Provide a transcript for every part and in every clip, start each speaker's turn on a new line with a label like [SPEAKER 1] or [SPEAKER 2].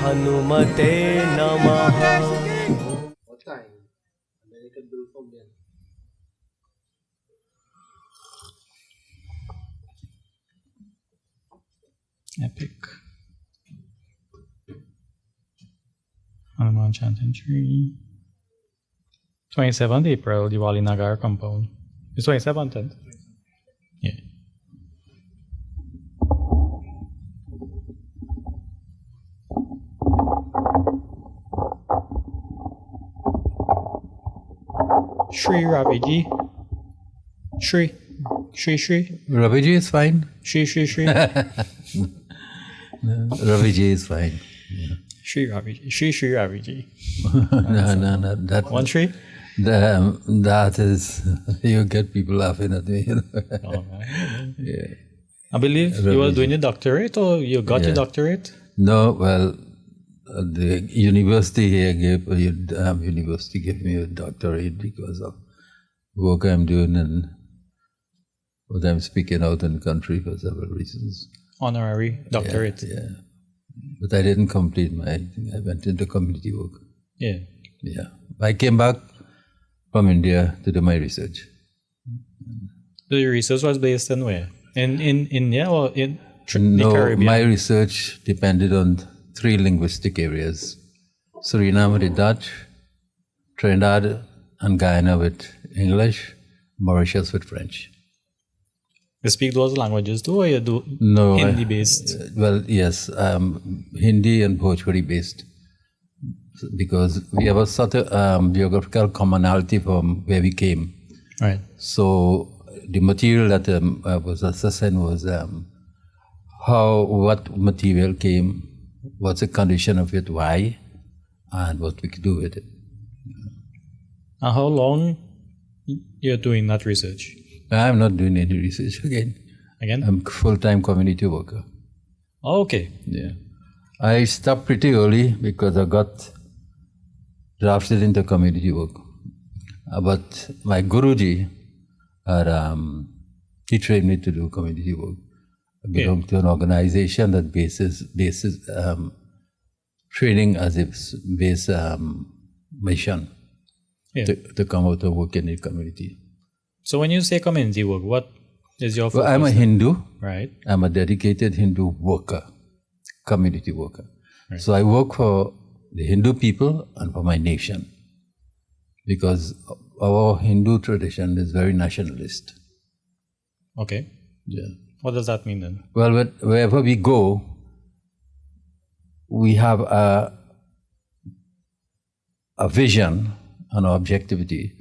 [SPEAKER 1] हनुमते नमः।
[SPEAKER 2] Epic. Hanuman Chanting tree. 27th April, Diwali Nagar compound. It's 27th. Yeah. Shri Ravi Ji. Shri.
[SPEAKER 3] Ravi Ji is fine.
[SPEAKER 2] Shri.
[SPEAKER 3] Ravi Ji is fine. Yeah.
[SPEAKER 2] Shri Ravi Ji. Shri Ravi Ji.
[SPEAKER 3] No. That
[SPEAKER 2] One Shri?
[SPEAKER 3] That is, you get people laughing at me.
[SPEAKER 2] Oh, right.
[SPEAKER 3] Yeah.
[SPEAKER 2] I believe
[SPEAKER 3] Ravi
[SPEAKER 2] you were
[SPEAKER 3] Ji.
[SPEAKER 2] doing your doctorate or you got your doctorate?
[SPEAKER 3] No, well, the university here gave me a doctorate because of work I'm doing and what I'm speaking out in the country for several reasons.
[SPEAKER 2] Honorary doctorate.
[SPEAKER 3] Yeah. But I didn't complete my thing. I went into community work.
[SPEAKER 2] Yeah.
[SPEAKER 3] Yeah. I came back from India to do my research.
[SPEAKER 2] The research was based in where? In India or in the
[SPEAKER 3] No,
[SPEAKER 2] Caribbean?
[SPEAKER 3] my research depended on 3 linguistic areas. Suriname with Dutch, Trinidad and Guyana with English, Mauritius with French.
[SPEAKER 2] You speak those languages too or you do
[SPEAKER 3] No,
[SPEAKER 2] Hindi based?
[SPEAKER 3] Well, yes, Hindi and Bhojpuri based. Because we have a sort of geographical commonality from where we came.
[SPEAKER 2] Right.
[SPEAKER 3] So the material that was assessed was what material came, what's the condition of it, why, and what we could do with it.
[SPEAKER 2] And how long you're doing that research?
[SPEAKER 3] I'm not doing any research again.
[SPEAKER 2] Again?
[SPEAKER 3] I'm a full-time community worker.
[SPEAKER 2] Oh, okay.
[SPEAKER 3] Yeah. I stopped pretty early because I got drafted into community work. But my Guruji, he trained me to do community work. I belong to an organization that bases training as its base mission to come out and work in the community.
[SPEAKER 2] So when you say community work, what is your focus?
[SPEAKER 3] Well, I'm a Hindu.
[SPEAKER 2] Right.
[SPEAKER 3] I'm a dedicated Hindu worker, community worker.
[SPEAKER 2] Right.
[SPEAKER 3] So I work for the Hindu people and for my nation because our Hindu tradition is very nationalist.
[SPEAKER 2] Okay.
[SPEAKER 3] Yeah.
[SPEAKER 2] What does that mean then?
[SPEAKER 3] Well, wherever we go, we have a vision and objectivity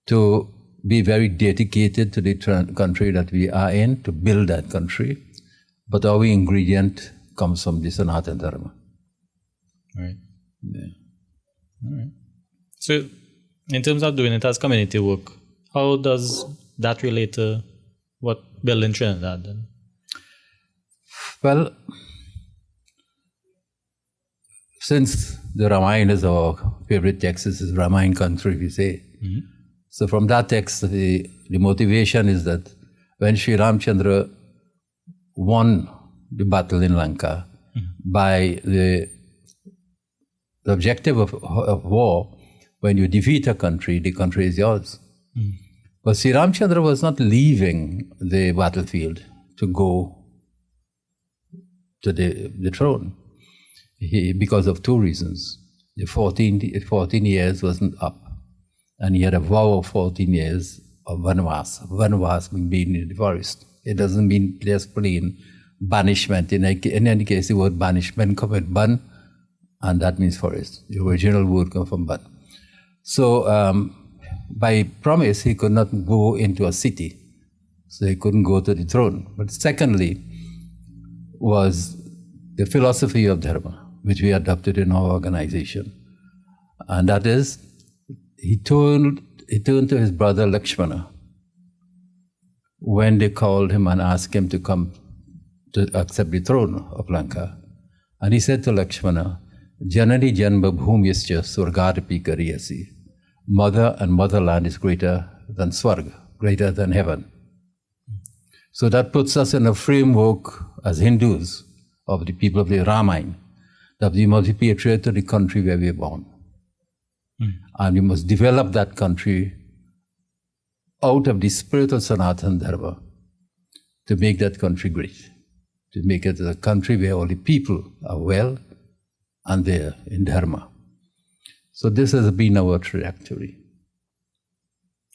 [SPEAKER 3] to be very dedicated to the country that we are in, to build that country. But our ingredient comes from the Sanatana Dharma.
[SPEAKER 2] Right.
[SPEAKER 3] Yeah.
[SPEAKER 2] All right. So, in terms of doing it as community work, how does that relate to what building Trinidad then?
[SPEAKER 3] Well, since the Ramayana is our favorite text, this is Ramayana country, we say. Mm-hmm. So from that text, the motivation is that when Sri Ramchandra won the battle in Lanka, by the objective of war, when you defeat a country, the country is yours. But Sri Ramchandra was not leaving the battlefield to go to the throne because of 2 reasons. The 14 years wasn't up. And he had a vow of 14 years of vanvas. Vanvas means being in the forest. It doesn't mean just plain banishment. In any case, the word banishment comes with ban, and that means forest. The original word comes from ban. So by promise, he could not go into a city. So he couldn't go to the throne. But secondly, was the philosophy of Dharma, which we adopted in our organization. And that is, he turned to his brother Lakshmana when they called him and asked him to come to accept the throne of Lanka. And he said to Lakshmana, Janani Janma Bhumyascha Swargadapi Kariyasi. Mother and motherland is greater than Swarga, greater than heaven. So that puts us in a framework as Hindus of the people of the Ramayana, that we must be patriot to the country where we are born. And we must develop that country out of the spirit of Sanatana Dharma to make that country great, to make it a country where all the people are well and they're in Dharma. So this has been our trajectory.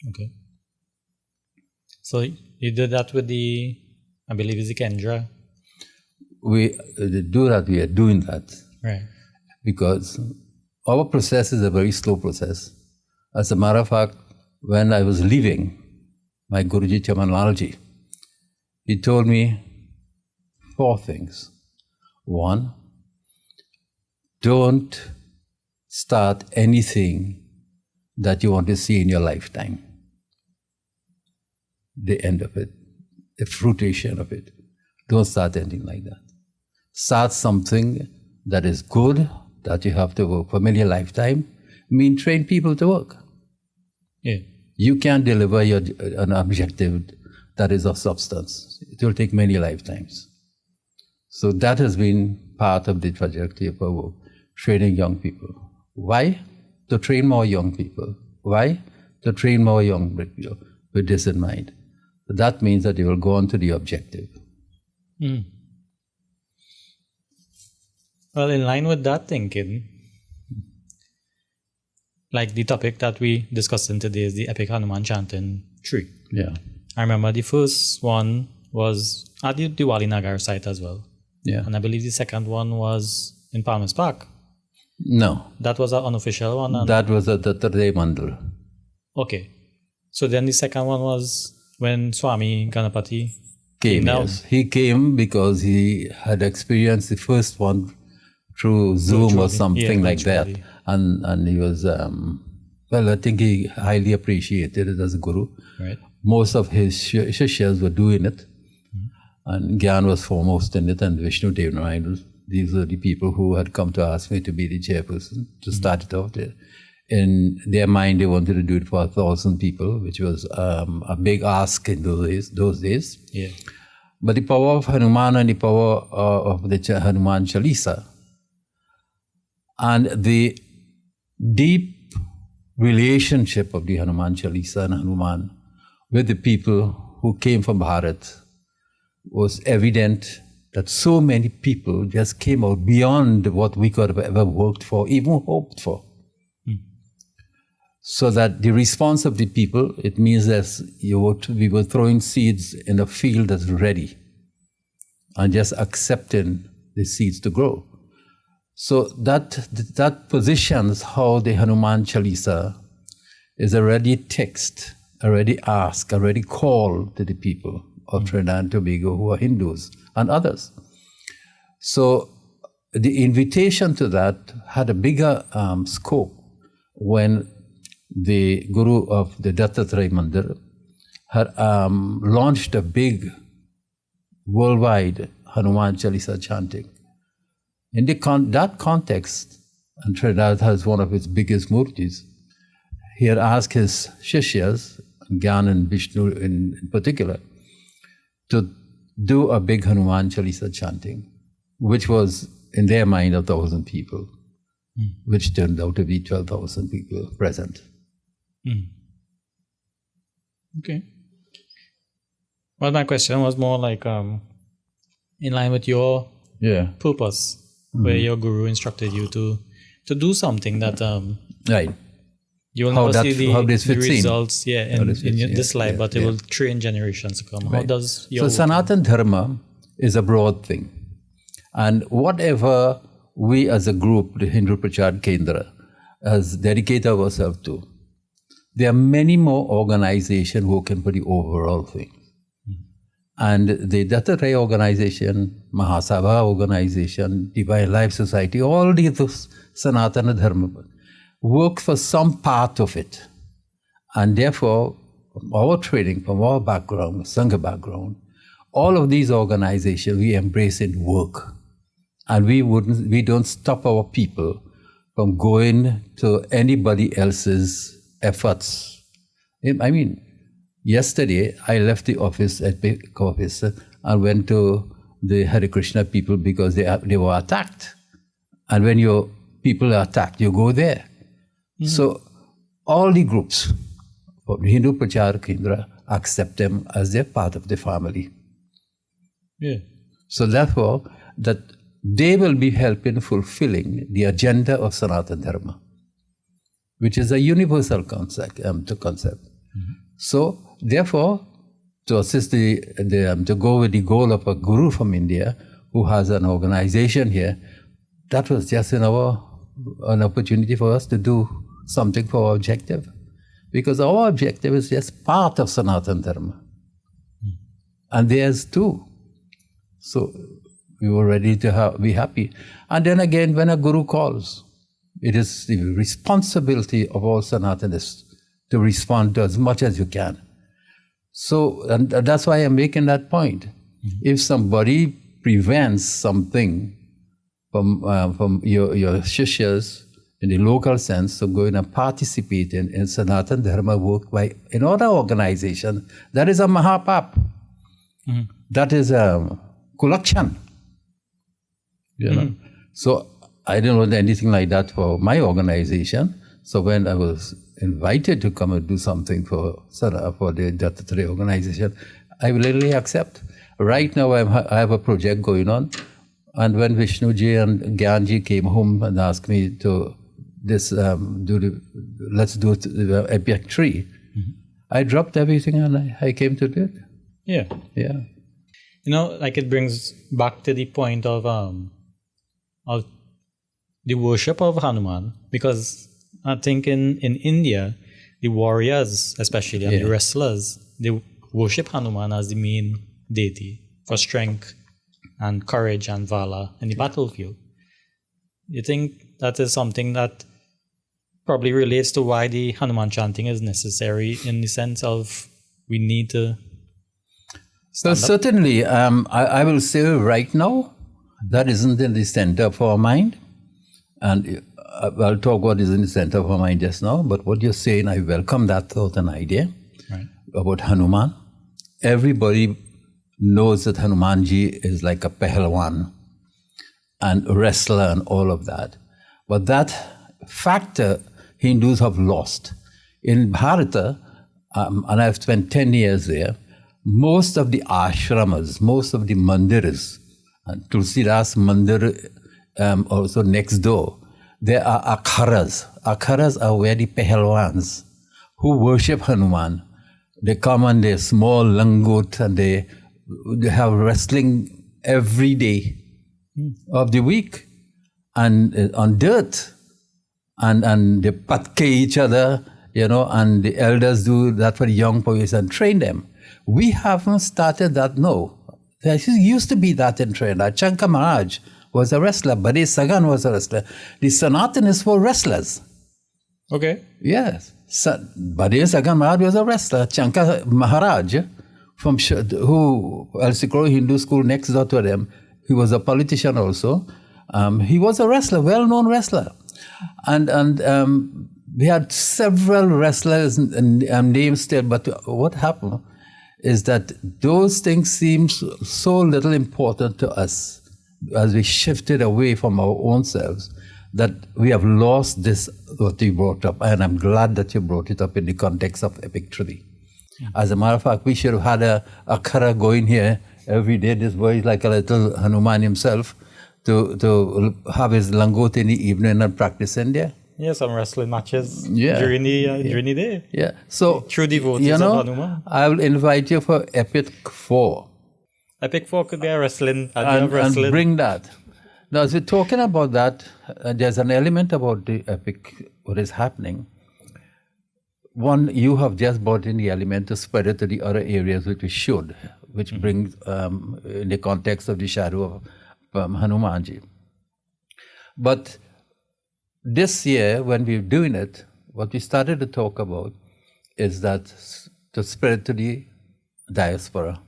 [SPEAKER 2] Okay. So you did that with the, I believe it's the Kendra.
[SPEAKER 3] We do that, we are doing that.
[SPEAKER 2] Right.
[SPEAKER 3] Because our process is a very slow process. As a matter of fact, when I was leaving my Guruji terminology, he told me 4 things. 1, don't start anything that you want to see in your lifetime. The end of it, the fruition of it. Don't start anything like that. Start something that is good, that you have to work for many lifetime. Train people to work.
[SPEAKER 2] Yeah.
[SPEAKER 3] You can't deliver an objective that is of substance. It will take many lifetimes. So that has been part of the trajectory of our work, training young people. Why? To train more young people. Why? To train more young people with this in mind. So that means that they will go on to the objective.
[SPEAKER 2] Well, in line with that thinking, like the topic that we discussed in today is the epic Hanuman Chanting 3.
[SPEAKER 3] Yeah.
[SPEAKER 2] I remember the first one was at the Diwali Nagar site as well.
[SPEAKER 3] Yeah.
[SPEAKER 2] And I believe the second one was in Palmer's Park.
[SPEAKER 3] No.
[SPEAKER 2] That was an unofficial one?
[SPEAKER 3] That was at the Tatray Mandal.
[SPEAKER 2] Okay. So then the second one was when Swami Ganapati
[SPEAKER 3] Came,
[SPEAKER 2] down.
[SPEAKER 3] yes. He came because he had experienced the first one through Zoom or something like that. And he was, I think he highly appreciated it as a guru.
[SPEAKER 2] Right.
[SPEAKER 3] Most of his shishyas were doing it. And Gyan was foremost in it, and Vishnu Devanarayana. These were the people who had come to ask me to be the chairperson to start it off there. In their mind, they wanted to do it for 1,000 people, which was a big ask in those days.
[SPEAKER 2] Yeah.
[SPEAKER 3] But the power of Hanuman and the power of the Hanuman Chalisa and the deep relationship of the Hanuman Chalisa and Hanuman with the people who came from Bharat was evident that so many people just came out beyond what we could have ever worked for, even hoped for. So that the response of the people, it means that we were throwing seeds in a field that's ready and just accepting the seeds to grow. So that positions how the Hanuman Chalisa is already text, already ask, already call to the people of Trinidad and Tobago who are Hindus and others. So the invitation to that had a bigger scope when the Guru of the Dattatreya Mandir had launched a big worldwide Hanuman Chalisa chanting. In that context, and Trinidad has one of its biggest murtis, he had asked his shishyas, Gyan and Vishnu in particular, to do a big Hanuman Chalisa chanting, which was, in their mind, 1,000 people, which turned out to be 12,000 people present.
[SPEAKER 2] Okay. Well, my question was more like in line with your purpose, where your guru instructed you to do something that
[SPEAKER 3] right.
[SPEAKER 2] You will never see the results in this life, but it will train generations to come. Right. How does your
[SPEAKER 3] So Sanatana Dharma is a broad thing. And whatever we as a group, the Hindu Prachar Kendra, has dedicated ourselves to, there are many more organizations working for the overall thing. And the Dattatreya organization, Mahasabha organization, Divine Life Society, all these Sanatana Dharma work for some part of it. And therefore, from our training, from our background, Sangha background, all of these organizations we embrace in work. And we don't stop our people from going to anybody else's efforts. I mean, yesterday I left the office at big office and went to the Hare Krishna people because they were attacked. And when your people are attacked, you go there. So all the groups, Hindu Prachar Kendra, accept them as their part of the family.
[SPEAKER 2] Yeah.
[SPEAKER 3] So therefore, that they will be helping fulfilling the agenda of Sanatana Dharma, which is a universal concept. So therefore, to assist to go with the goal of a guru from India who has an organization here, that was just an opportunity for us to do something for our objective. Because our objective is just part of Sanatana Dharma. And theirs too. So we were ready to be happy. And then again, when a guru calls, it is the responsibility of all Sanatanists to respond to as much as you can. So, and that's why I'm making that point. If somebody prevents something from your shishyas in the local sense to go in and participate in Sanatana Dharma work by another organization, that is a mahapap. That is a kulakshan. You know? So I don't want anything like that for my organization. So when I was invited to come and do something for the Dattatreya organization, I willingly accept. Right now I have a project going on, and when Vishnuji and Gyanji came home and asked me to let's do the epic tree, I dropped everything and I came to do it.
[SPEAKER 2] Yeah.
[SPEAKER 3] Yeah.
[SPEAKER 2] You know, like it brings back to the point of the worship of Hanuman, because I think in India, the warriors, especially, and the wrestlers, they worship Hanuman as the main deity for strength and courage and valor in the battlefield. You think that is something that probably relates to why the Hanuman chanting is necessary, in the sense of we need to
[SPEAKER 3] stand up? Certainly, I will say right now, that isn't in the center of our mind. And I'll talk what is in the center of our mind just now, but what you're saying, I welcome that thought and idea about Hanuman. Everybody knows that Hanumanji is like a pehelwan and a wrestler and all of that. But that factor Hindus have lost. In Bharata, and I've spent 10 years there, most of the ashramas, most of the mandiras, and Tulsidas Mandir also next door, there are akharas. Akharas are where the pehelwans who worship Hanuman, they come and they small langot and they have wrestling every day of the week and on dirt, and they patke each other, you know, and the elders do that for the young boys and train them. We haven't started that, no. There used to be that in Trinidad. Chanka Maharaj was a wrestler, Bade Sagan was a wrestler. The Sanatanists were wrestlers.
[SPEAKER 2] Okay.
[SPEAKER 3] Yes. Bade Sagan Maharaj was a wrestler. Chanka Maharaj, who Al-Sikro Hindu school next door to them, he was a politician also. He was a wrestler, well-known wrestler. And we had several wrestlers and names still, but what happened is that those things seem so little important to us as we shifted away from our own selves, that we have lost this, what you brought up. And I'm glad that you brought it up in the context of epic tree. As a matter of fact, we should have had a akhara going here every day. This boy is like a little Hanuman himself, to have his langot in the evening and practice in there.
[SPEAKER 2] Yeah, some wrestling matches during the day.
[SPEAKER 3] Yeah. So,
[SPEAKER 2] true devotees of Hanuman.
[SPEAKER 3] I will invite you for Epic 4.
[SPEAKER 2] Epic 4 could be a wrestling.
[SPEAKER 3] And bring that. Now, as we're talking about that, there's an element about the epic, what is happening. One, you have just brought in the element to spread it to the other areas which we should, which brings, in the context of the shadow of Hanumanji. But this year, when we're doing it, what we started to talk about is that to spread to the diaspora.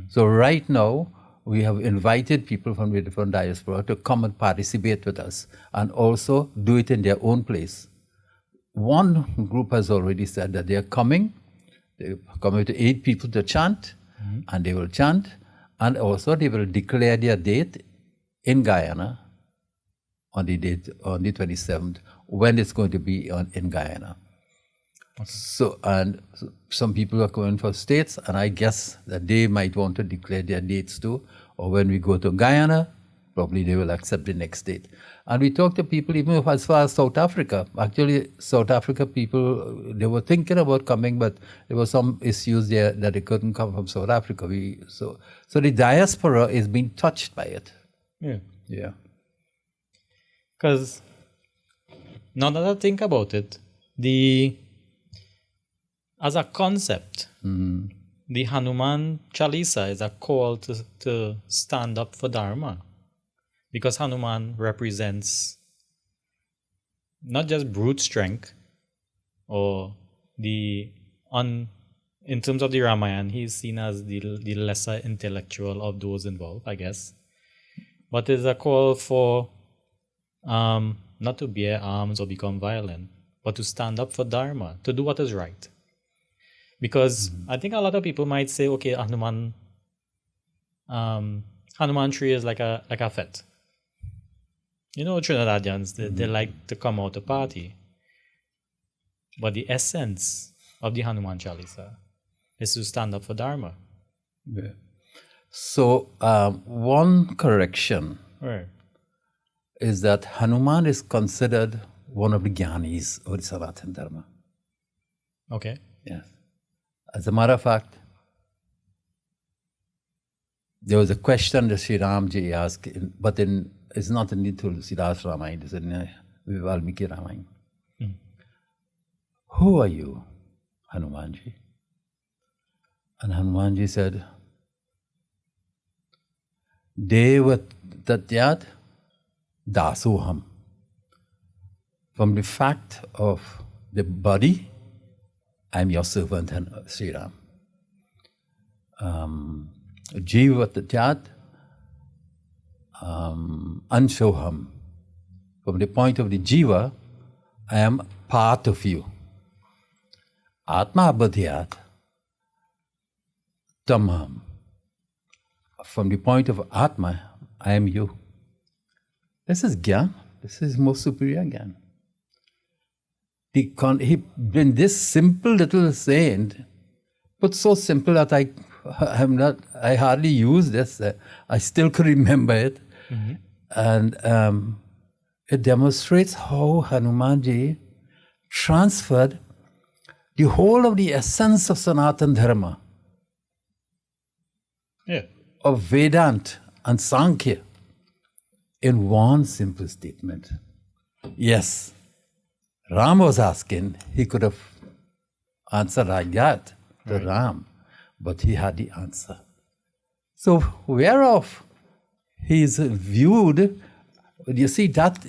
[SPEAKER 3] So right now, we have invited people from the different diaspora to come and participate with us, and also do it in their own place. One group has already said that they are coming. They're coming to 8 people to chant, and they will chant, and also they will declare their date in Guyana on the 27th, when it's going to be in Guyana. Okay. So some people are going for states, and I guess that they might want to declare their dates too. Or when we go to Guyana, probably they will accept the next date. And we talked to people even as far as South Africa. Actually, South Africa people, they were thinking about coming, but there were some issues there that they couldn't come from South Africa. So the diaspora is being touched by it.
[SPEAKER 2] Yeah.
[SPEAKER 3] Yeah.
[SPEAKER 2] Because now that I think about it, as a concept, the Hanuman Chalisa is a call to stand up for Dharma. Because Hanuman represents not just brute strength, or in terms of the Ramayana, he's seen as the lesser intellectual of those involved, I guess. But it's a call for not to bear arms or become violent, but to stand up for Dharma, to do what is right. Because I think a lot of people might say, okay, Hanuman tree is like a fete. You know, Trinidadians, they like to come out to party. But the essence of the Hanuman Chalisa is to stand up for Dharma.
[SPEAKER 3] Yeah. So, one correction is that Hanuman is considered one of the Gyanis of the Sanatana Dharma.
[SPEAKER 2] Okay.
[SPEAKER 3] Yes. As a matter of fact, there was a question that Sri Ram Ji asked, but it's not in the Tulsidas Ramayana, it's in Valmiki Ramayana. Who are you, Hanumanji? And Hanumanji said, Deva Tatyat Dasoham. From the fact of the body, I am your servant, Sri Ram. Jiva Tatyat Anshoham. From the point of the Jiva, I am part of you. Atma Abadhyat Tamham. From the point of Atma, I am you. This is Gyan. This is most superior Gyan. In this simple little saying, but so simple that I hardly use this. I still could remember it. And it demonstrates how Hanumanji transferred the whole of the essence of Sanatana Dharma, of Vedanta and Sankhya, in one simple statement. Yes, Ram was asking, he could have answered like that to Ram, but he had the answer. So whereof he is viewed, you see that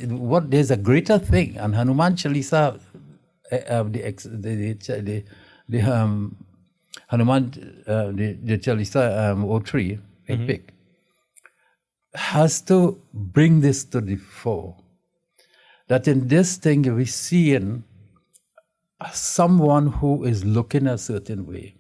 [SPEAKER 3] there's a greater thing, and Hanuman Chalisa, the Chalisa 03 epic, has to bring this to the fore. That in this thing we see in someone who is looking a certain way.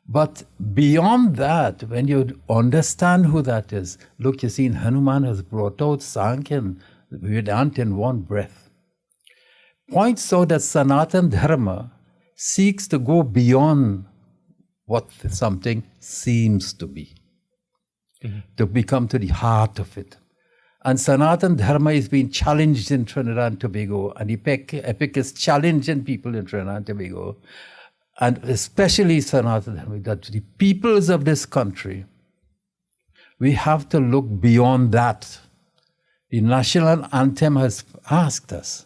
[SPEAKER 3] But beyond that, when you understand who that is, look, you see, Hanuman has brought out Sankhya and Vedanta in one breath. Points out that Sanatana Dharma seeks to go beyond what something seems to be, to become to the heart of it. And Sanatana Dharma is being challenged in Trinidad and Tobago, and the epic is challenging people in Trinidad and Tobago, and especially Sanatana Dharma, that the peoples of this country, we have to look beyond that. The national anthem has asked us,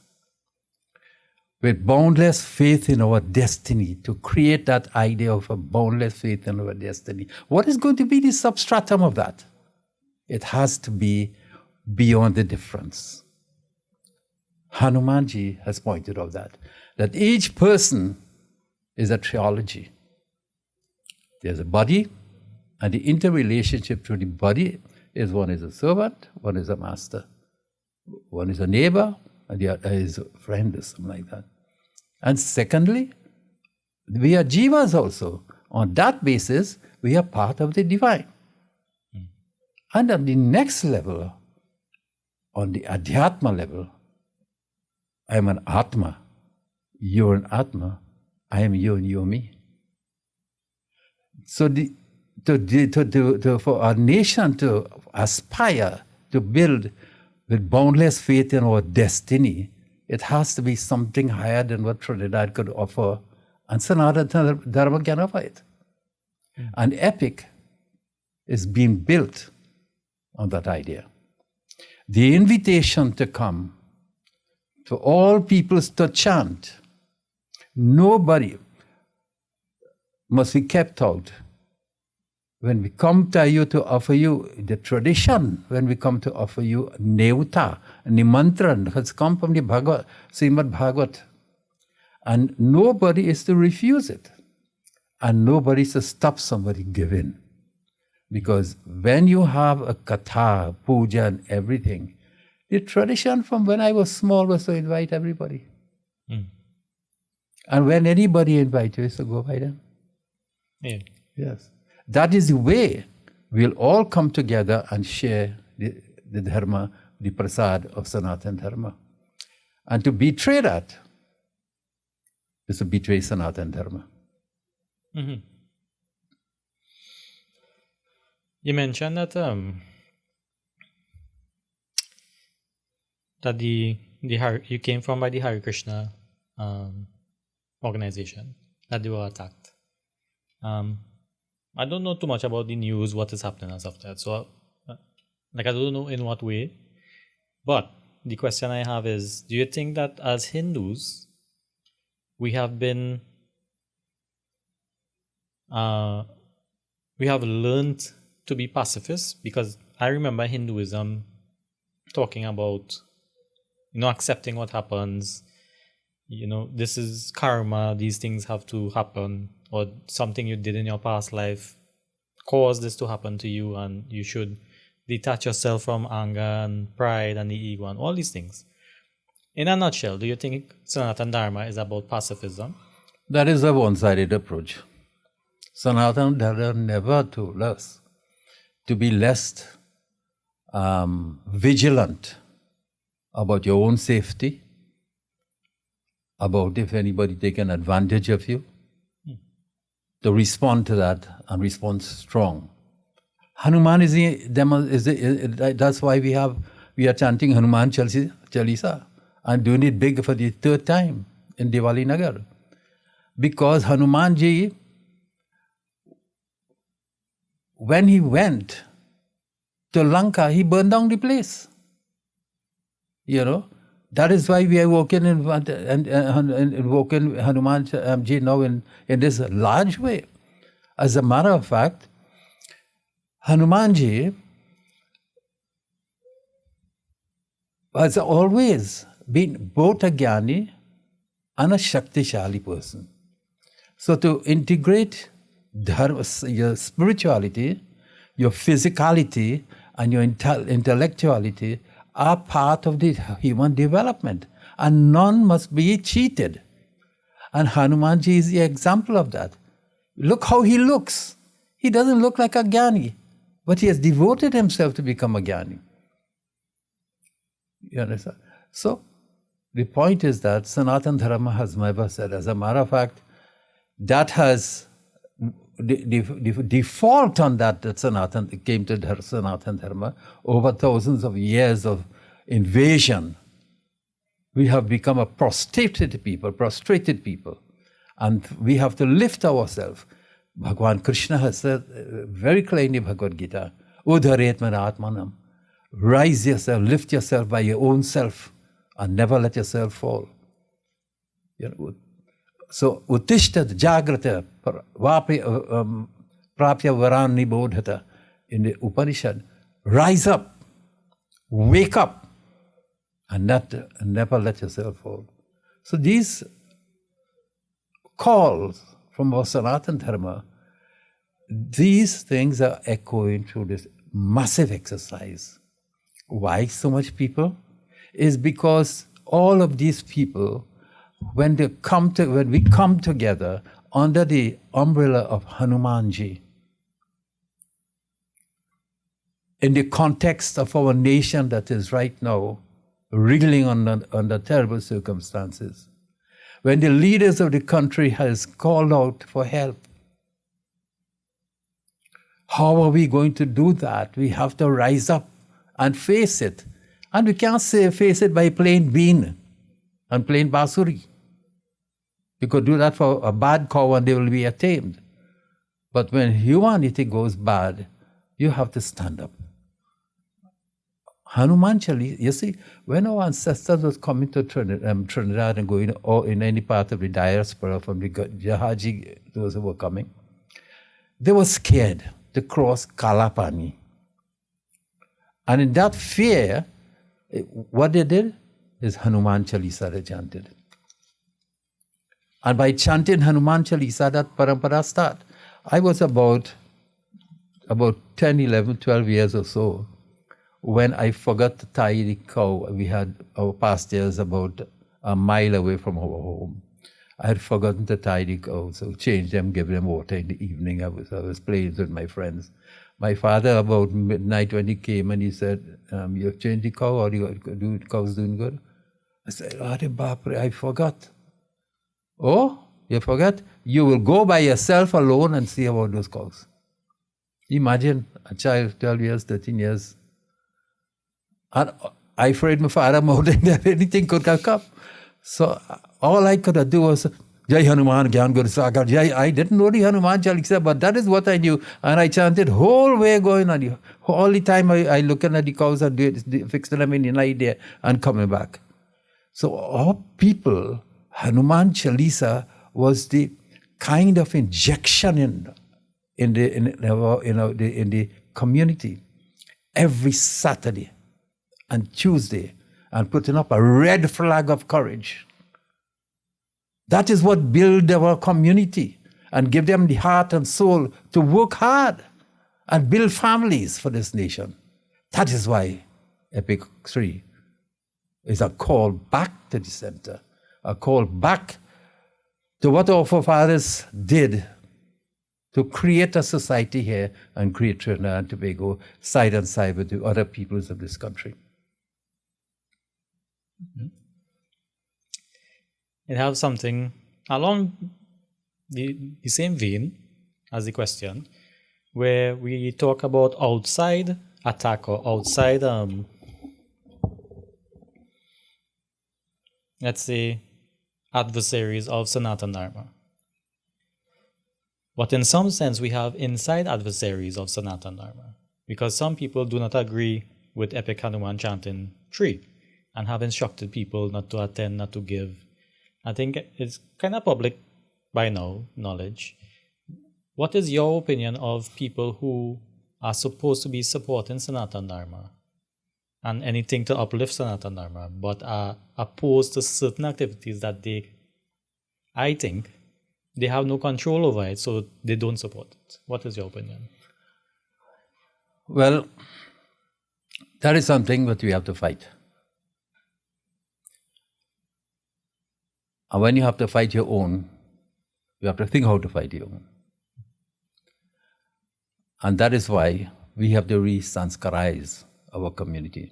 [SPEAKER 3] with boundless faith in our destiny, to create that idea of a boundless faith in our destiny. What is going to be the substratum of that? It has to be beyond the difference. Hanumanji has pointed out that each person is a trilogy. There's a body, and the interrelationship to the body is one is a servant, one is a master, one is a neighbor, and the other is a friend or something like that. And secondly, we are jivas also. On that basis, we are part of the divine. And at the next level, on the Adhyatma level, I am an Atma, you're an Atma, I am you and you are me. So for our nation to aspire to build with boundless faith in our destiny, it has to be something higher than what Trinidad could offer, and Sanatana Dharma can offer it. An epic is being built on that idea. The invitation to come, to all peoples to chant, nobody must be kept out. When we come to you to offer you the tradition, when we come to offer you Neuta, Nimantran, has come from the Srimad Bhagavat. And nobody is to refuse it. And nobody is to stop somebody giving. Because when you have a katha, puja and everything, the tradition from when I was small was to invite everybody. And when anybody invites you, is to go by them.
[SPEAKER 2] Yeah.
[SPEAKER 3] Yes. That is the way we'll all come together and share the Dharma, the prasad of Sanatana Dharma. And to betray that is to betray Sanatana Dharma.
[SPEAKER 2] Mm-hmm. You mentioned that that you came from by the Hare Krishna organization, that they were attacked. I don't know too much about the news, what is happening as of that. So, I don't know in what way. But the question I have is, do you think that as Hindus, we have been, we have learned to be pacifists? Because I remember Hinduism talking about, accepting what happens. This is karma, these things have to happen, or something you did in your past life caused this to happen to you, and you should detach yourself from anger and pride and the ego and all these things. In a nutshell, do you think Sanatana Dharma is about pacifism?
[SPEAKER 3] That is a one-sided approach. Sanatana Dharma never told us to be less vigilant about your own safety, about if anybody taken advantage of you, to respond to that and respond strong. Hanuman that's why we are chanting Hanuman Chalisa and doing it big for the third time in Diwali Nagar. Because Hanuman Ji, when he went to Lanka, he burned down the place. That is why we are invoking Hanuman Ji now in this large way. As a matter of fact, Hanuman Ji has always been both a Jnani and a Shaktishali person. So to integrate Dharma, your spirituality, your physicality, and your intellectuality are part of the human development, and none must be cheated. And Hanumanji is the example of that. Look how he looks. He doesn't look like a Jnani, but he has devoted himself to become a Jnani. You understand? So, the point is that Sanatana Dharma has never said, as a matter of fact, that has the default on that Sanatana came to Sanatana Dharma over thousands of years of invasion. We have become a prostrated people, and we have to lift ourselves. Bhagwan Krishna has said very clearly in Bhagavad Gita, Udharetmana Atmanam, rise yourself, lift yourself by your own self, and never let yourself fall. So, Uttishtat Jagrata Prapya Varani Bodhata in the Upanishad, rise up, wake up, and never let yourself fall. So these calls from our Sanatana Dharma, these things are echoing through this massive exercise. Why so much people? Is because all of these people, when we come together under the umbrella of Hanumanji, in the context of our nation that is right now wriggling under terrible circumstances, when the leaders of the country has called out for help. How are we going to do that? We have to rise up and face it. And we can't face it by playing bean and playing basuri. You could do that for a bad cow and they will be tamed. But when humanity goes bad, you have to stand up. Hanuman Chalisa, you see, when our ancestors was coming to Trinidad and going or in any part of the diaspora from the Jahaji, those who were coming, they were scared to cross Kalapani. And in that fear, what they did is Hanuman Chalisa they chanted. And by chanting Hanuman Chalisa, that parampara started. I was about 10, 11, 12 years or so when I forgot to tie the cow. We had our pastures about a mile away from our home. I had forgotten to tie the cow, so change them, give them water in the evening. I was playing with my friends. My father, about midnight when he came and he said, you have changed the cow or the cow's doing good? I said, I forgot. Oh, you forgot? You will go by yourself alone and see about those cows. Imagine a child, 12 years, 13 years. And I afraid my father more than anything could come. So all I could do was, Jai Hanuman Gyan Guru Sagar. I didn't know the Hanuman Chalisa, but that is what I knew. And I chanted whole way going on. All the time I looking at the cows and fixing them in the night there and coming back. So our people, Hanuman Chalisa was the kind of injection in the community every Saturday and Tuesday, and putting up a red flag of courage. That is what build our community and give them the heart and soul to work hard and build families for this nation. That is why Epic 3 is a call back to the center, a call back to what our forefathers did to create a society here and create Trinidad and Tobago side and side with the other peoples of this country.
[SPEAKER 2] It has something along the same vein as the question, where we talk about outside attack or outside, let's say, adversaries of Sanatana Dharma. But in some sense, we have inside adversaries of Sanatana Dharma, because some people do not agree with Epic Hanuman Chanting 3 and have instructed people not to attend, not to give. I think it's kind of public by now, knowledge. What is your opinion of people who are supposed to be supporting Sanatana Dharma and anything to uplift Sanatana Dharma, but are opposed to certain activities that I think, they have no control over it, so they don't support it? What is your opinion?
[SPEAKER 3] Well, that is something that we have to fight. And when you have to fight your own, you have to think how to fight your own. And that is why we have to re-sanskarize our community.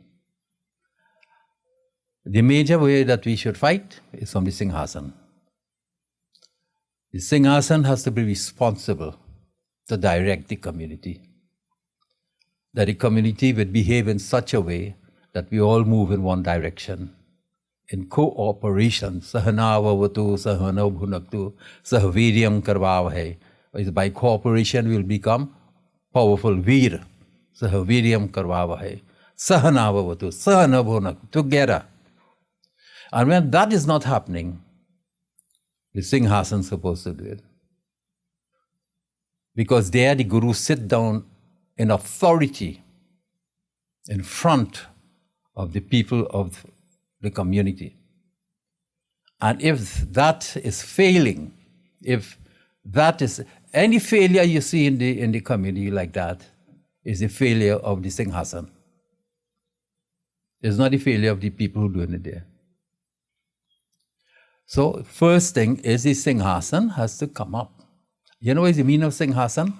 [SPEAKER 3] The major way that we should fight is from the Singhasan. The Singhasan has to be responsible to direct the community. That the community would behave in such a way that we all move in one direction. In cooperation, sahanavavatu, sahanabhunaktu, sahaviryam karvavahe. By cooperation we will become powerful veer. Sahaviryam karvavahe. Sahanavavatu, sahanabhunaktu, together. And when that is not happening, the Singhasan is supposed to do it. Because there the gurus sit down in authority in front of the people of the community. And if that is failing, if that is any failure you see in the community like that, is the failure of the Singhasan. It's not the failure of the people who are doing it there. So first thing is the Singhasan has to come up. You know what is the meaning of Singhasan?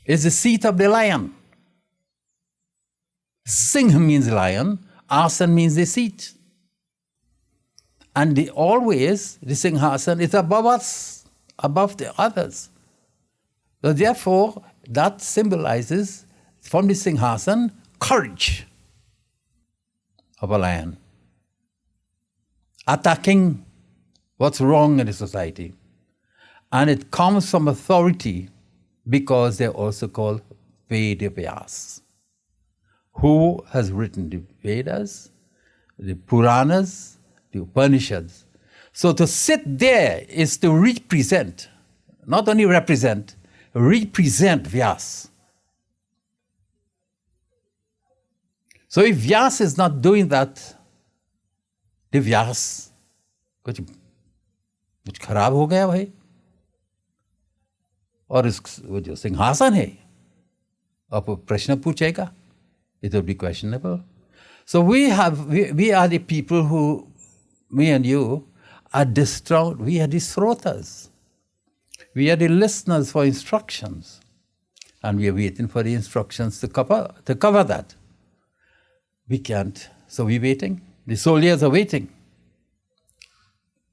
[SPEAKER 3] is the seat of the lion. Singh means lion, asan means the seat. And always the Singhasan is above us, above the others. So therefore, that symbolizes from the Singhasan courage of a lion, attacking what's wrong in the society. And it comes from authority because they're also called Vedas. Who has written the Vedas, the Puranas, the Upanishads? So to sit there is to represent, not only represent Vyas. So if Vyas is not doing that, the Vyas कुछ खराब हो गया भाई, और वो जो सिंहासन है आप प्रश्न पूछेगा, it will be questionable. So we are the people who, me and you, are distraught. We are the srotas. We are the listeners for instructions, and we are waiting for the instructions to cover that. We can't. So we're waiting. The soldiers are waiting.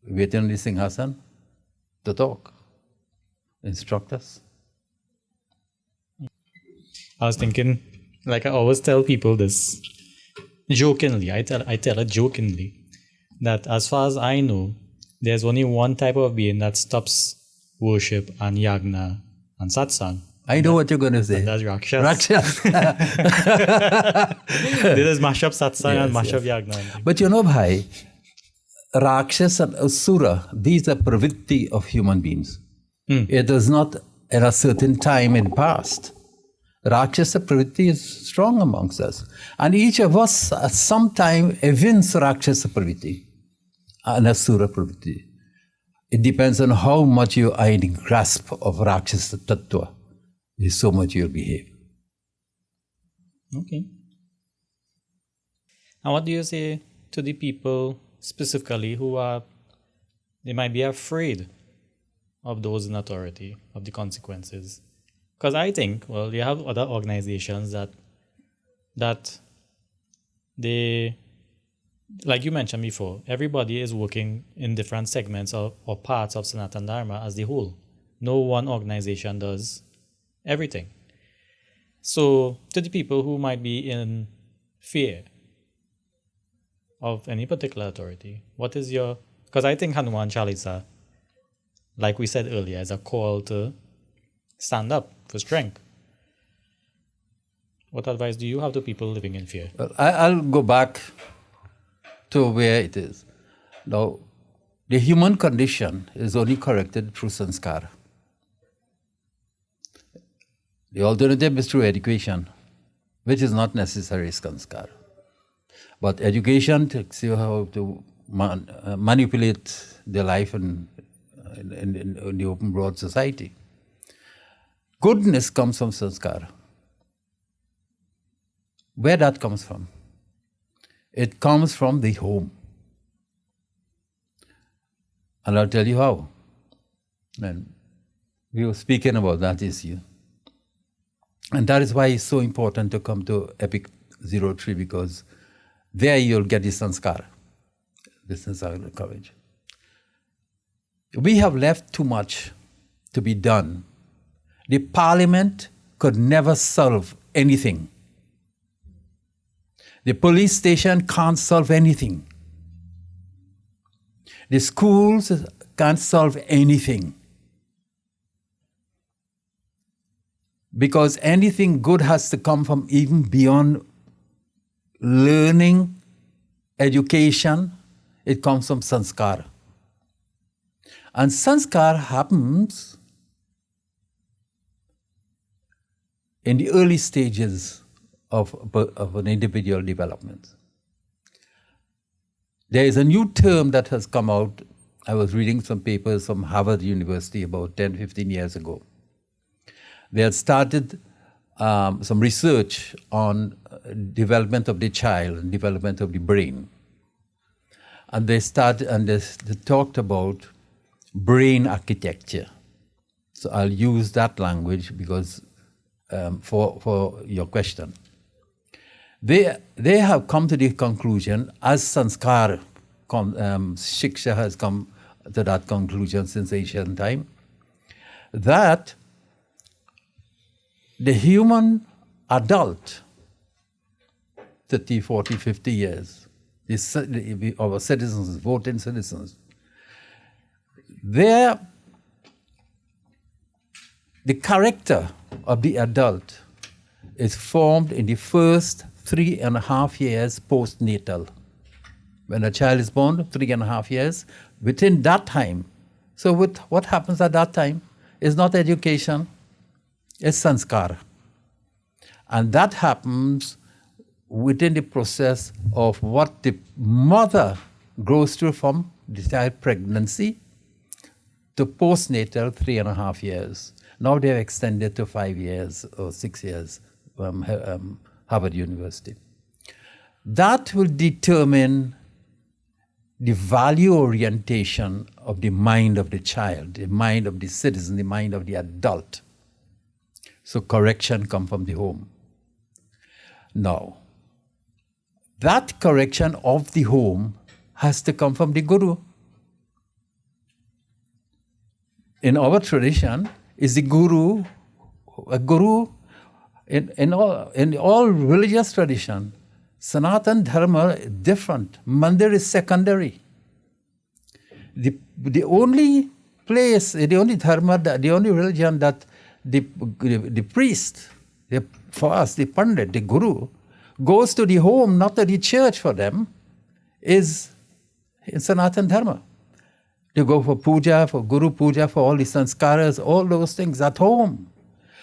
[SPEAKER 3] We're waiting on the Singhasan to talk, instruct us.
[SPEAKER 2] I was thinking, like I always tell people this, jokingly, I tell it jokingly, that as far as I know, there's only one type of being that stops worship and yagna and satsang.
[SPEAKER 3] I know what you're going to say.
[SPEAKER 2] That's Rakshas. This is mash up satsang and mash up yagna.
[SPEAKER 3] But you know, bhai, Rakshas and Asura, these are pravritti of human beings. It is not at a certain time in past. Rakshasa pravritti is strong amongst us. And each of us at some time evince Rakshasa pravritti and Asura pravritti. It depends on how much you are in grasp of Rakshasa tattva. Is so much you'll behave.
[SPEAKER 2] Okay. And what do you say to the people specifically who they might be afraid of those in authority, of the consequences? Because I think, well, you have other organizations that they, like you mentioned before, everybody is working in different segments or parts of Sanatana Dharma as the whole. No one organization does everything. So, to the people who might be in fear of any particular authority, what is your... Because I think Hanuman Chalisa, like we said earlier, is a call to stand up for strength. What advice do you have to people living in fear?
[SPEAKER 3] Well, I'll go back to where it is. Now, the human condition is only corrected through Samskar. The alternative is through education, which is not necessarily Samskar. But education takes you how to manipulate the life in the open, broad society. Goodness comes from Samskar. Where that comes from? It comes from the home. And I'll tell you how. And we were speaking about that issue. And that is why it's so important to come to Epic 03, because there you'll get the Sanskar, the Sanskar courage. We have left too much to be done. The parliament could never solve anything. The police station can't solve anything. The schools can't solve anything. Because anything good has to come from even beyond learning, education. It comes from Sanskar. And Sanskar happens in the early stages of an individual development. There is a new term that has come out. I was reading some papers from Harvard University about 10, 15 years ago. They had started some research on development of the child and development of the brain. And they talked about brain architecture. So I'll use that language because for your question. They have come to the conclusion, as Sanskar, Shiksha has come to that conclusion since ancient time, that the human adult, 30, 40, 50 years, our citizens, voting citizens, the character of the adult is formed in the first 3.5 years postnatal. When a child is born, 3.5 years, within that time. So what happens at that time is not education, it's sanskar. And that happens within the process of what the mother goes through from the child pregnancy to postnatal 3.5 years. Now they have extended to 5 years or 6 years, Harvard University. That will determine the value orientation of the mind of the child, the mind of the citizen, the mind of the adult. So correction comes from the home. Now, that correction of the home has to come from the guru. In our tradition, is the guru, a guru in all religious tradition. Sanatan Dharma is different. Mandir is secondary. The only place, the only Dharma, the only religion that the priest, for us, the Pandit, the Guru, goes to the home, not to the church for them, is in Sanatan Dharma. They go for puja, for Guru puja, for all the sanskaras, all those things at home.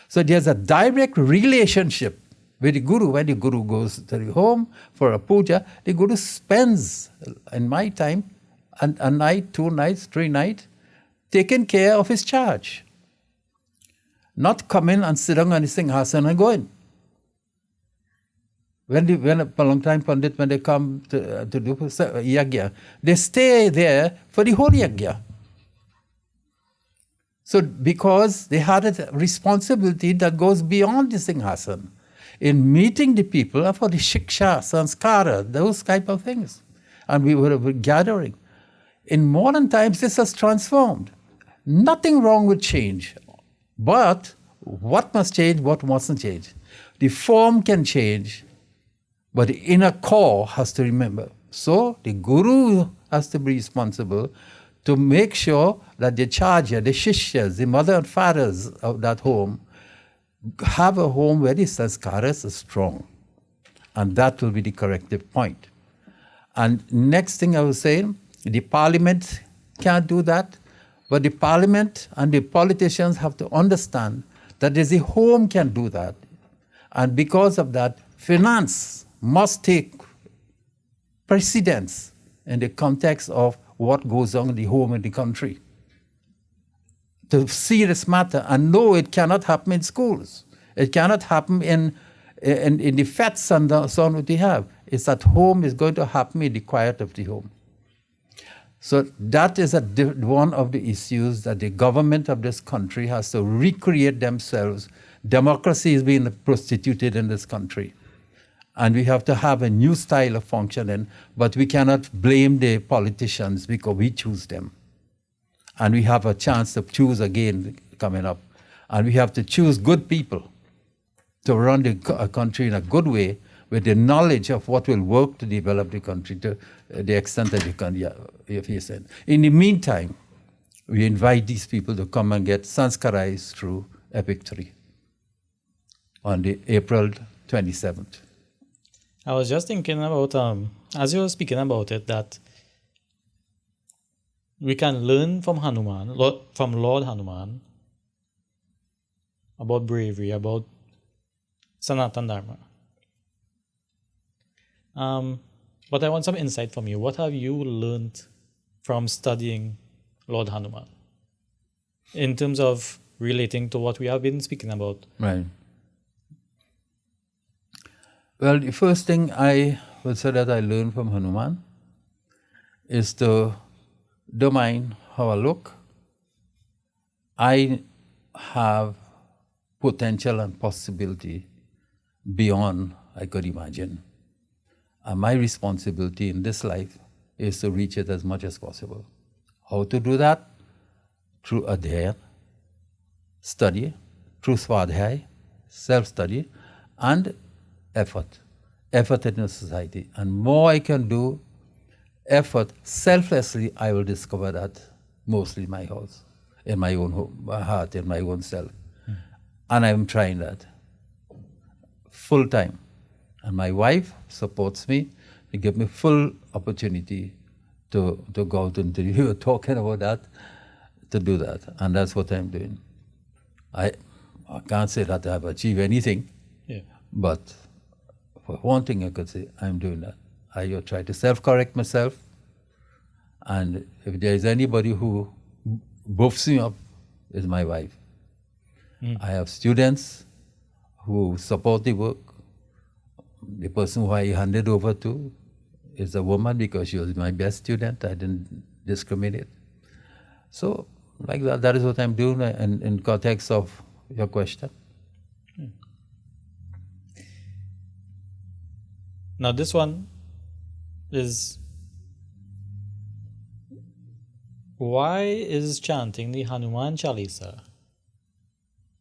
[SPEAKER 3] So there's a direct relationship with the Guru. When the Guru goes to the home for a puja, the Guru spends, in my time, a night, 2 nights, 3 nights, taking care of his charge. Not come in and sit down on the Singhasan and go in. When a long time Pandit, when they come to do yagya, they stay there for the whole yagya. So because they had a responsibility that goes beyond the Singhasan, in meeting the people for the shiksha, sanskara, those type of things. And we were gathering. In modern times, this has transformed. Nothing wrong with change. But what must change, what mustn't change? The form can change, but the inner core has to remember. So the guru has to be responsible to make sure that the charja, the shishyas, the mother and fathers of that home have a home where the sanskaras are strong. And that will be the corrective point. And next thing I was saying, the parliament can't do that, but the parliament and the politicians have to understand that the home can do that. And because of that, finance must take precedence in the context of what goes on in the home in the country. To see this matter and know it cannot happen in schools. It cannot happen in the fats and so on that we have. It's at home, it's going to happen in the quiet of the home. So that is one of the issues that the government of this country has to recreate themselves. Democracy is being prostituted in this country. And we have to have a new style of functioning, but we cannot blame the politicians because we choose them. And we have a chance to choose again coming up. And we have to choose good people to run the country in a good way with the knowledge of what will work to develop the country to the extent that you can, if you said. In the meantime, we invite these people to come and get sanskarized through Epic 3 on the April 27th.
[SPEAKER 2] I was just thinking about, as you were speaking about it, that we can learn from Hanuman, from Lord Hanuman, about bravery, about Sanatan Dharma. But I want some insight from you. What have you learned from studying Lord Hanuman in terms of relating to what we have been speaking about?
[SPEAKER 3] Right. Well, the first thing I would say that I learned from Hanuman is to don't mind how I look. I have potential and possibility beyond I could imagine. And my responsibility in this life is to reach it as much as possible. How to do that? Through adhyaya, study, through swadhyaya, self-study, and effort. Effort in the society. And more I can do, effort, selflessly, I will discover that mostly in my house, in my own home, my heart, in my own self. And I'm trying that full time. And my wife supports me. They give me full opportunity to go out into you were talking about that, to do that. And that's what I'm doing. I can't say that I've achieved anything, but for one thing I could say, I'm doing that. I try to self-correct myself, and if there's anybody who buffs me up, it's my wife. I have students who support the work. The person who I handed over to is a woman because she was my best student. I didn't discriminate. So, like that is what I'm doing in context of your question.
[SPEAKER 2] Now this one is, why is chanting the Hanuman Chalisa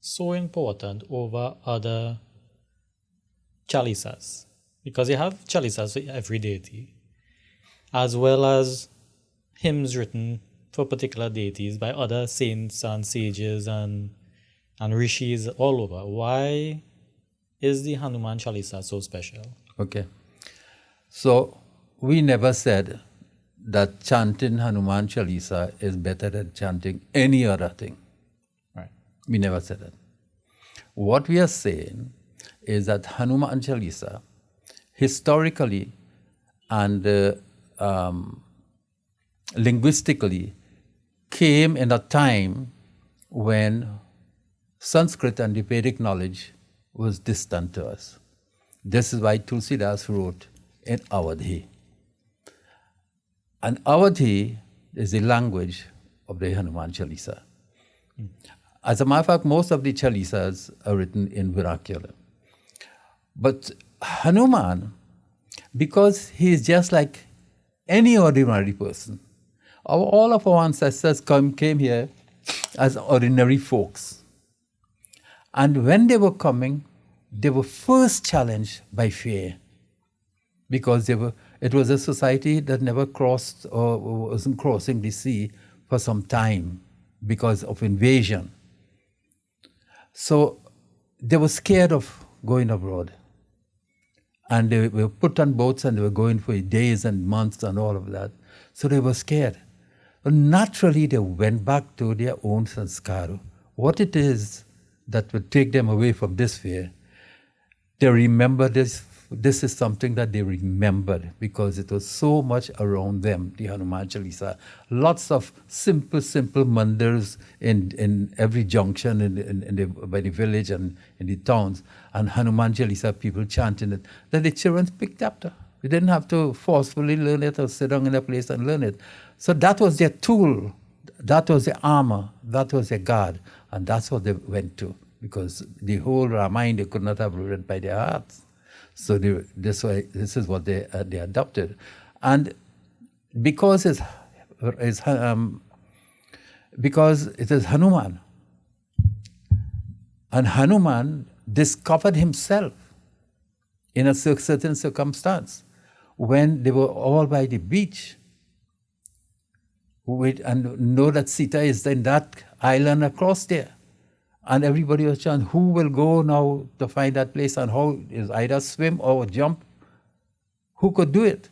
[SPEAKER 2] so important over other Chalisas? Because you have Chalisas for every deity, as well as hymns written for particular deities by other saints and sages and rishis all over. Why is the Hanuman Chalisa so special?
[SPEAKER 3] Okay. So, we never said that chanting Hanuman Chalisa is better than chanting any other thing.
[SPEAKER 2] Right.
[SPEAKER 3] We never said that. What we are saying is that Hanuman Chalisa, historically and linguistically, came in a time when Sanskrit and the Vedic knowledge was distant to us. This is why Tulsidas wrote in Awadhi. And Awadhi is the language of the Hanuman Chalisa. As a matter of fact, most of the Chalisas are written in vernacular. But Hanuman, because he is just like any ordinary person, all of our ancestors came here as ordinary folks. And when they were coming, they were first challenged by fear, because it was a society that never crossed or wasn't crossing the sea for some time because of invasion. So they were scared of going abroad. And they were put on boats and they were going for days and months and all of that. So they were scared. But naturally, they went back to their own Samskar. What it is that would take them away from this fear, they remember this. This is something that they remembered because it was so much around them, the Hanuman Chalisa. Lots of simple mandirs in every junction by the village and in the towns. And Hanuman Chalisa, people chanting it. That the children picked up. They didn't have to forcefully learn it or sit down in a place and learn it. So that was their tool. That was their armor. That was their guard. And that's what they went to. Because the whole Ramayana they could not have read by their hearts. So this is what they adopted, and because it is Hanuman, and Hanuman discovered himself in a certain circumstance when they were all by the beach, and know that Sita is in that island across there. And everybody was chanting, who will go now to find that place, and how is either swim or jump? Who could do it?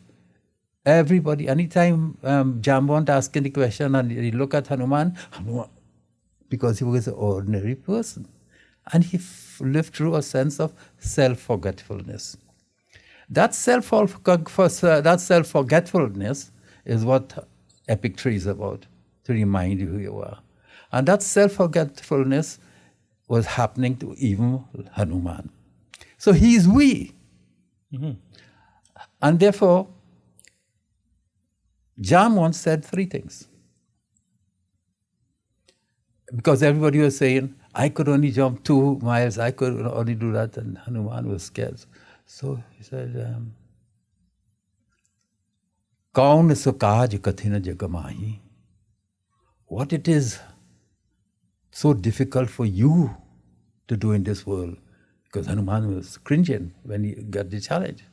[SPEAKER 3] Everybody. Anytime Jambont asking the question and he look at Hanuman, because he was an ordinary person. And he lived through a sense of self-forgetfulness. That self-forgetfulness is what Epic Tree is about, to remind you who you are. And that self-forgetfulness was happening to even Hanuman. So he is we. Mm-hmm. And therefore, Jam once said 3 things. because everybody was saying, I could only jump 2 miles, I could only do that, and Hanuman was scared. So he said, Kaun so kaaj kathina jagamahi. What it is so difficult for you to do in this world? Because Hanuman was cringing when he got the challenge.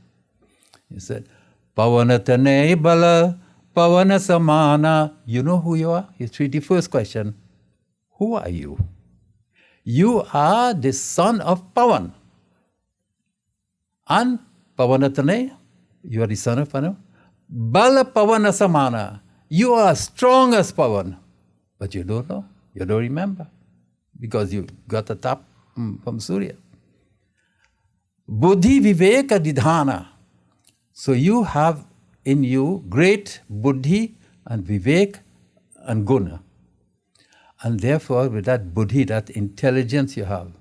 [SPEAKER 3] He said, Pavanatane bala, pavana samana. You know who you are? It's the first question. Who are you? You are the son of Pavan. And Pavanatane, you are the son of Pavan. Bala pavana samana. You are strong as Pavan. But you don't know. You don't remember. Because you got a tap from Surya. Buddhi viveka didhana. So you have in you great buddhi and vivek and guna. And therefore, with that buddhi, that intelligence you have,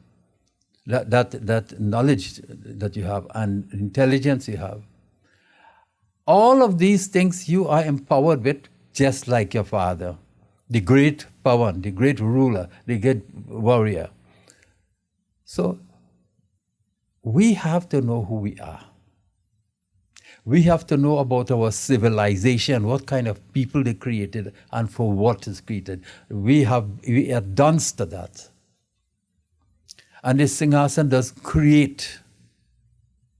[SPEAKER 3] that knowledge that you have and intelligence you have, all of these things you are empowered with just like your father, the great Pavan, the great ruler, the great warrior. So, we have to know who we are. We have to know about our civilization, what kind of people they created and for what is created. We are dunce to that. And this Singhasan does create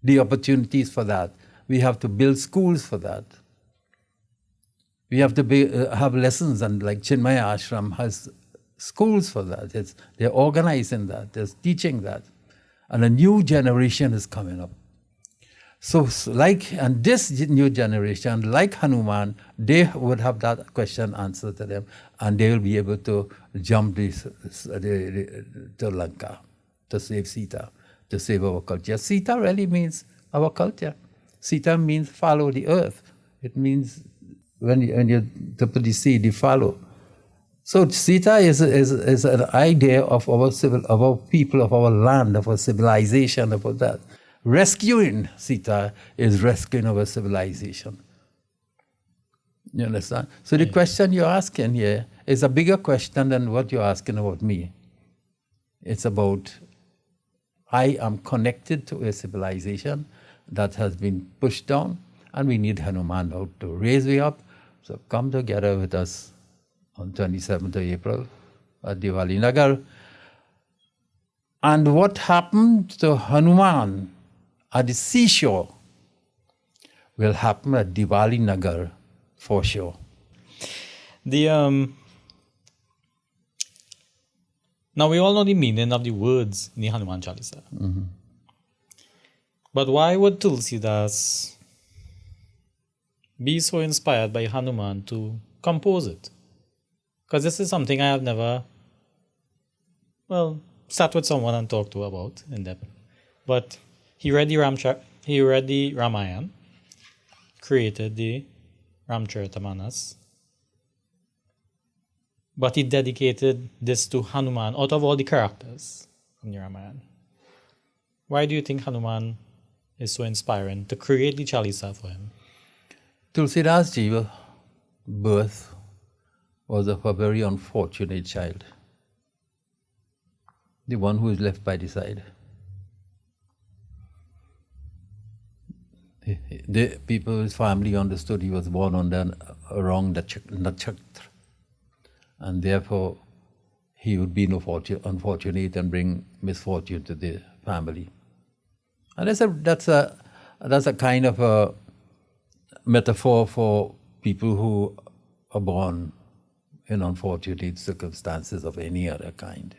[SPEAKER 3] the opportunities for that. We have to build schools for that. We have to have lessons, and like Chinmaya Ashram has schools for that. They're organizing that, they're teaching that. And a new generation is coming up. So and this new generation, like Hanuman, they would have that question answered to them, and they will be able to jump to Lanka, to save Sita, to save our culture. Sita really means our culture. Sita means follow the earth. It means when you to put the seed, you follow. So Sita is an idea of our people, of our land, of our civilization, about that. Rescuing Sita is rescuing our civilization. You understand? So the question you're asking here is a bigger question than what you're asking about me. It's about, I am connected to a civilization that has been pushed down, and we need Hanuman now to raise me up. So come together with us on 27th of April at Diwali Nagar. And what happened to Hanuman at the seashore will happen at Diwali Nagar for sure.
[SPEAKER 2] Now we all know the meaning of the words in the Hanuman Chalisa.
[SPEAKER 3] Mm-hmm.
[SPEAKER 2] But why would Tulsidas be so inspired by Hanuman to compose it? Because this is something I have never, sat with someone and talked to about in depth. But he read the Ramayana, created the Ramcharitamanas, but he dedicated this to Hanuman out of all the characters from the Ramayana. Why do you think Hanuman is so inspiring to create the Chalisa for him?
[SPEAKER 3] Tulsidas Ji's birth was of a very unfortunate child, the one who is left by the side. The people, his family understood he was born on a wrong nakshatra, and therefore he would be unfortunate and bring misfortune to the family. And that's a kind of a metaphor for people who are born in unfortunate circumstances of any other kind,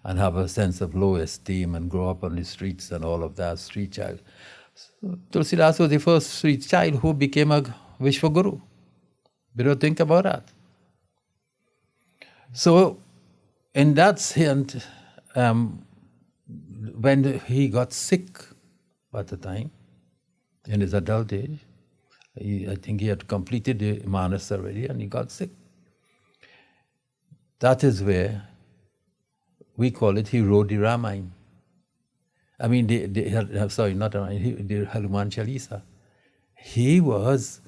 [SPEAKER 3] and have a sense of low esteem and grow up on the streets and all of that, street child. So, Tulsidas was the first street child who became a Vishwaguru. We don't think about that. So, in that sense, when he got sick at the time, in his adult age, I think he had completed the Manas already, and he got sick. That is where we call it, he wrote the Ramayana. I mean, the Hanuman Chalisa. He was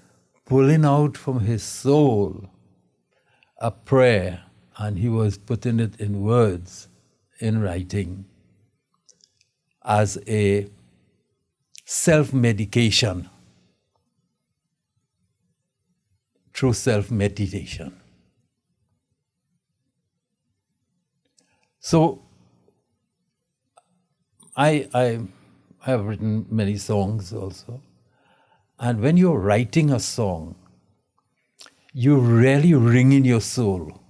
[SPEAKER 3] pulling out from his soul a prayer and he was putting it in words, in writing, as a self-medication through self-meditation. So I have written many songs also, and when you're writing a song, you really ring in your soul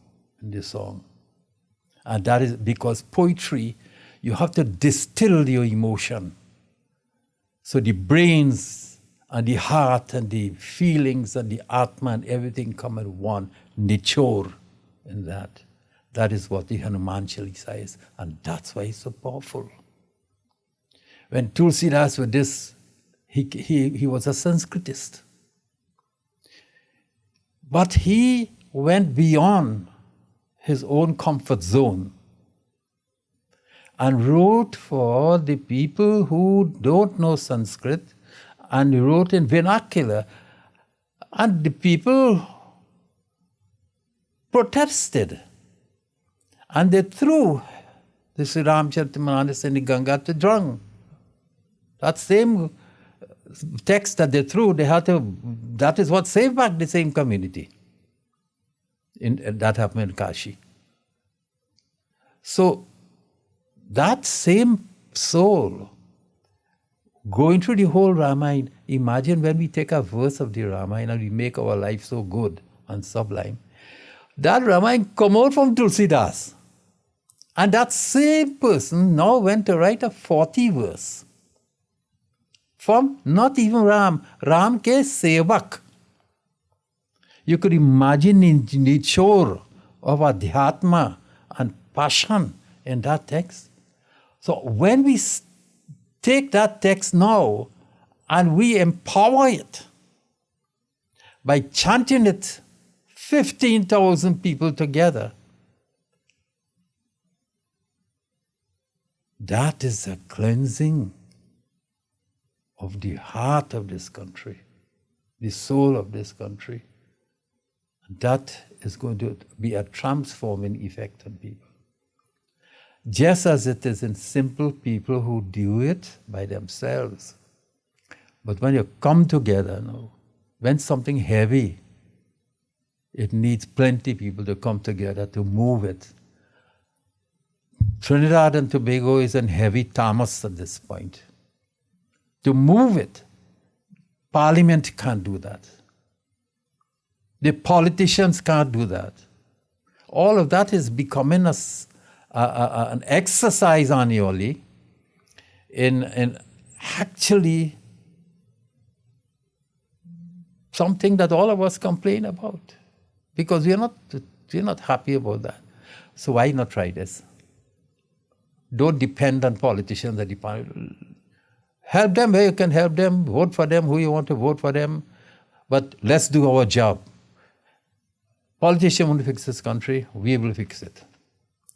[SPEAKER 3] in the song. And that is because poetry, you have to distill your emotion. So the brains and the heart and the feelings and the atma and everything come in one nichor in that. That is what the Hanuman Chalisa is, and that's why it's so powerful. When Tulsidas with this, he was a Sanskritist. But he went beyond his own comfort zone and wrote for the people who don't know Sanskrit, and he wrote in vernacular. And the people protested. And they threw the Sri Ramcharita in the Ganga to drown. That same text that they threw, that is what saved back the same community. That happened in Kashi. So that same soul going through the whole Ramayana, imagine when we take a verse of the Ramayana and we make our life so good and sublime. That Ramayana come out from Tulsidas. And that same person now went to write a 40 verse. From not even Ram ke sevak. You could imagine in the chore of adhyatma and passion in that text. So when we take that text now and we empower it by chanting it 15,000 people together, that is a cleansing of the heart of this country, the soul of this country. That is going to be a transforming effect on people. Just as it is in simple people who do it by themselves. But when you come together now, when something heavy, it needs plenty of people to come together to move it. Trinidad and Tobago is in heavy tamas at this point. To move it, Parliament can't do that. The politicians can't do that. All of that is becoming an exercise annually in actually something that all of us complain about. Because we're not happy about that. So why not try this? Don't depend on politicians at the parliament. Help them where you can help them, vote for them who you want to vote for them, but let's do our job. Politicians won't fix this country, we will fix it.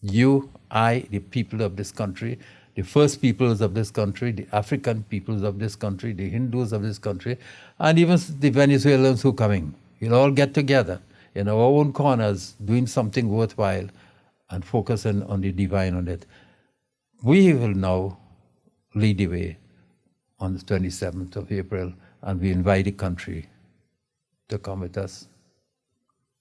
[SPEAKER 3] You, I, the people of this country, the first peoples of this country, the African peoples of this country, the Hindus of this country, and even the Venezuelans who are coming. We'll all get together in our own corners, doing something worthwhile and focusing on the divine on it. We will now lead the way on the 27th of April, and we invite the country to come with us.